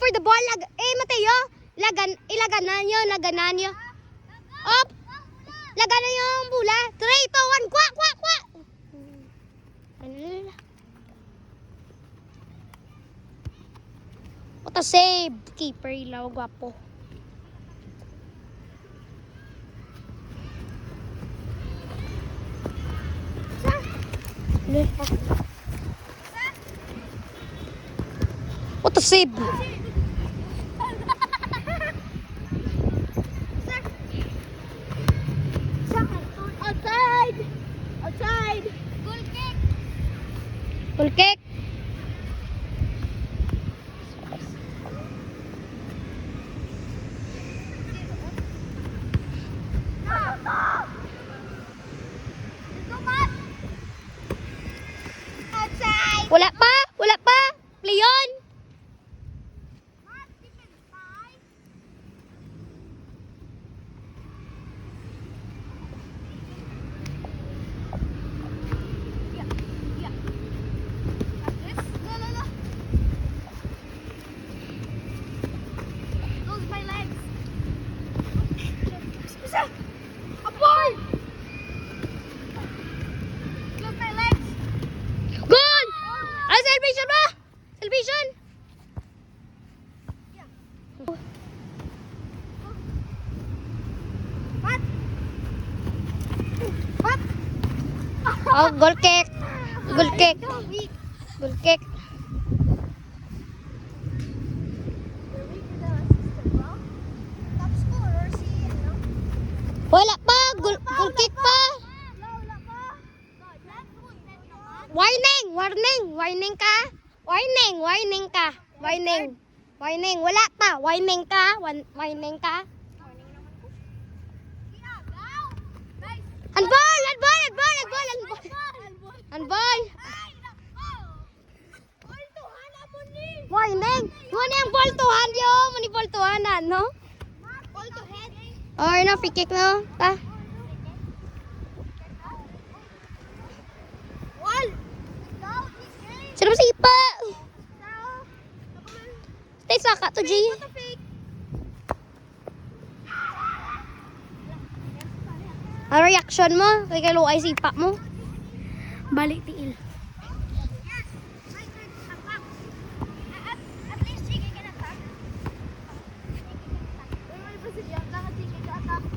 for the ball. Mateo. Laganan nyo. Up. Laganan nyo yung bola. 3, 2, 1. Kwa. Ota save. Keeper ilaw. Gwapo. Ota save. Outside. Goal kick. Wala pa. Leon. Celebration! Oh, goal kick. Wala pa, goal kick pa. Warning ka. Wala pa. Warning ka. Handball. Warning. Muna yung ball to hand yo. Muna ball to hand, no? Ball to head. Oh, no, free kick no. Ta. Wall. Sino si Ipa? Stay saka to G. Ang reaction mo? Kay kaluay si Ipa mo. Balik tiil.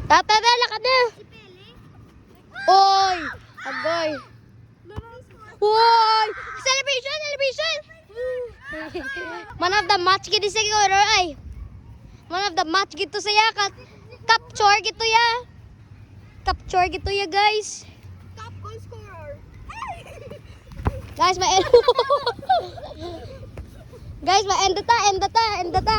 Tata na, lakad na. Oy! Agoy. Oy! Celebration! Man of the match gito siguro ay. Man of the match gito saya. Capture gito ya guys. Top goal scorer. Guys, ma-end ta.